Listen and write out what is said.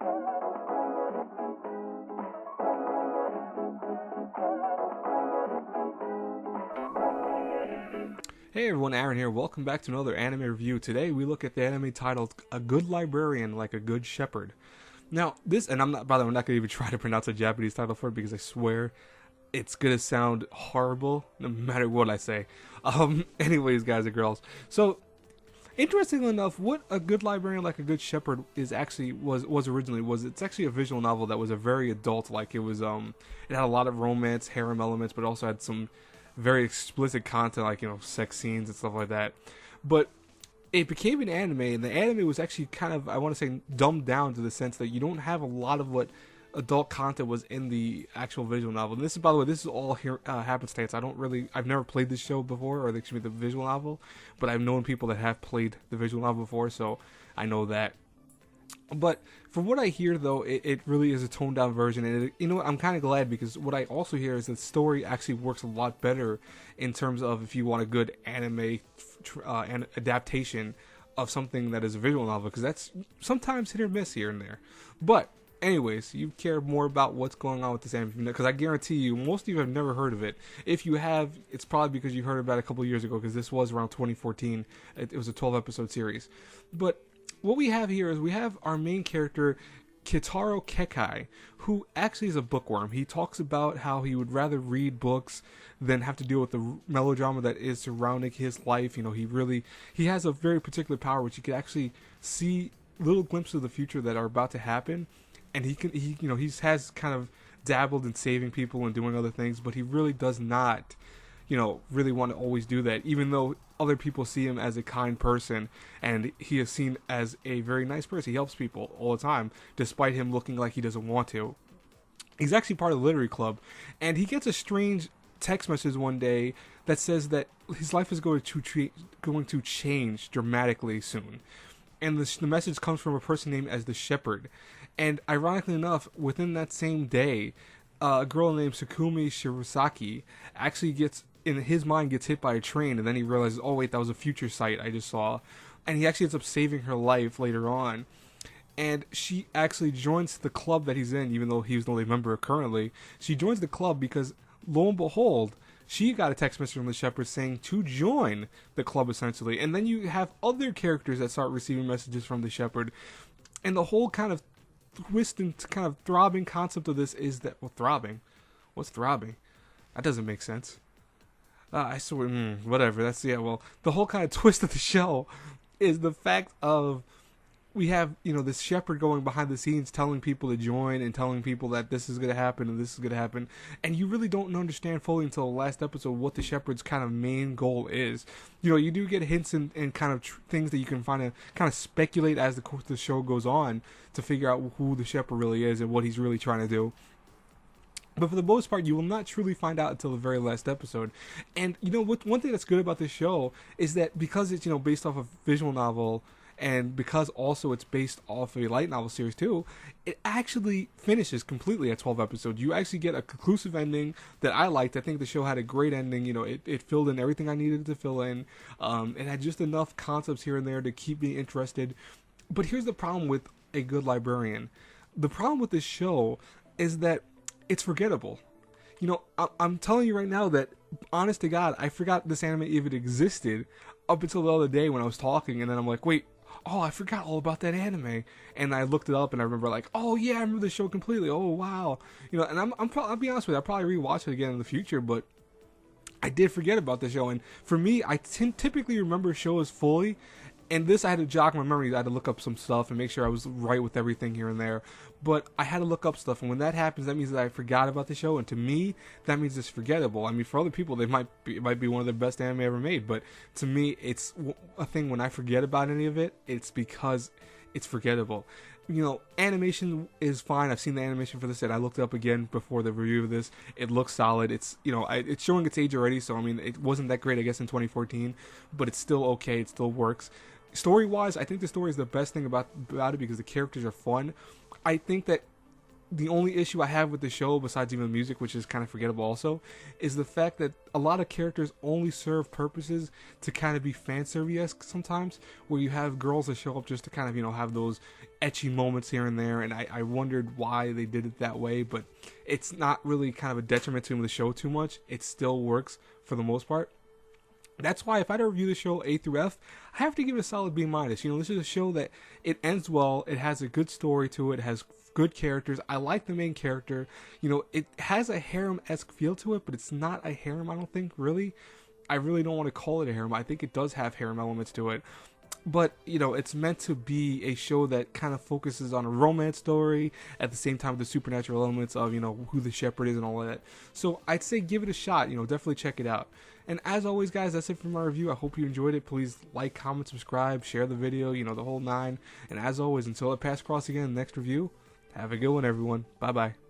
Hey everyone, Aaron here. Welcome back to another anime review. Today we look at the anime titled A Good Librarian Like a Good Shepherd. Now, this, and I'm not, by the way, I'm not going to even try to pronounce a Japanese title for it because I swear it's going to sound horrible no matter what I say. Anyways, guys and girls. So, interestingly enough, what A Good Librarian Like a Good Shepherd is actually, was originally, was it's actually a visual novel that was a very adult-like. It was, it had a lot of romance, harem elements, but also had some very explicit content, like, you know, sex scenes and stuff like that. But it became an anime, and the anime was actually kind of, I want to say, dumbed down to the sense that you don't have a lot of what adult content was in the actual visual novel. And this is, by the way, this is all here happenstance. I've never played this show before, or excuse me, the visual novel, but I've known people that have played the visual novel before, so I know that. But from what I hear, though, it really is a toned down version, and you know what, I'm kind of glad, because what I also hear is that the story actually works a lot better in terms of if you want a good anime adaptation of something that is a visual novel, because that's sometimes hit or miss here and there. But anyways, you care more about what's going on with this anime, because I guarantee you, most of you have never heard of it. If you have, it's probably because you heard about it a couple years ago, because this was around 2014. It was a 12-episode series. But what we have here is we have our main character, Kitaro Kekai, who actually is a bookworm. He talks about how he would rather read books than have to deal with the melodrama that is surrounding his life. You know, he has a very particular power, which he can actually see little glimpses of the future that are about to happen, and he has kind of dabbled in saving people and doing other things, but he really does not, you know, really want to always do that, even though other people see him as a kind person, and he is seen as a very nice person. He helps people all the time, despite him looking like he doesn't want to. He's actually part of the literary club, and he gets a strange text message one day that says that his life is going to change dramatically soon. And the message comes from a person named as the Shepard. And ironically enough, within that same day, a girl named Sukumi Shirosaki actually gets hit by a train, and then he realizes, oh wait, that was a future sight I just saw, and he actually ends up saving her life later on. And she actually joins the club that he's in, even though he was the only member currently. She joins the club because, lo and behold, she got a text message from the Shepherd saying to join the club, essentially. And then you have other characters that start receiving messages from the Shepherd, and the whole kind of twist and kind of throbbing concept of this is that, well, throbbing? What's throbbing? That doesn't make sense. I swear, whatever. Well, the whole kind of twist of the show is the fact of we have, you know, this Shepherd going behind the scenes telling people to join and telling people that this is going to happen and this is going to happen. And you really don't understand fully until the last episode what the Shepherd's kind of main goal is. You know, you do get hints and kind of things that you can kind of speculate as the show goes on to figure out who the Shepherd really is and what he's really trying to do. But for the most part, you will not truly find out until the very last episode. And, you know, one thing that's good about this show is that because it's, you know, based off a visual novel, and because also it's based off a light novel series too, it actually finishes completely at 12 episodes. You actually get a conclusive ending that I liked. I think the show had a great ending. You know, it filled in everything I needed to fill in. It had just enough concepts here and there to keep me interested. But here's the problem with A Good Librarian. The problem with this show is that it's forgettable. You know, I'm telling you right now that, honest to God, I forgot this anime even existed up until the other day when I was talking, and then I'm like, wait, oh, I forgot all about that anime. And I looked it up, and I remember like, oh yeah, I remember the show completely. Oh wow, you know. And I'll be honest with you, I'll probably rewatch it again in the future, but I did forget about the show. And for me, I typically remember shows fully. And this, I had to jog my memory. I had to look up some stuff and make sure I was right with everything here and there. But I had to look up stuff, and when that happens, that means that I forgot about the show. And to me, that means it's forgettable. I mean, for other people, it might be one of the best anime ever made. But to me, it's a thing when I forget about any of it, it's because it's forgettable. You know, animation is fine. I've seen the animation for this, and I looked it up again before the review of this. It looks solid. It's, you know, it's showing its age already. So I mean, it wasn't that great, I guess, in 2014, but it's still okay. It still works. Story-wise, I think the story is the best thing about it because the characters are fun. I think that the only issue I have with the show, besides even the music, which is kind of forgettable also, is the fact that a lot of characters only serve purposes to kind of be fan service-esque sometimes, where you have girls that show up just to kind of, you know, have those ecchi moments here and there, and I wondered why they did it that way, but it's not really kind of a detriment to the show too much. It still works for the most part. That's why if I had to review the show A through F, I have to give it a solid B-. You know, this is a show that it ends well, it has a good story to it has good characters. I like the main character. You know, it has a harem-esque feel to it, but it's not a harem, I don't think, really. I really don't want to call it a harem. I think it does have harem elements to it. But, you know, it's meant to be a show that kind of focuses on a romance story at the same time with the supernatural elements of, you know, who the Shepard is and all of that. So I'd say give it a shot, you know, definitely check it out. And as always, guys, that's it for my review. I hope you enjoyed it. Please like, comment, subscribe, share the video, you know, the whole 9. And as always, until I pass across again in the next review, have a good one, everyone. Bye-bye.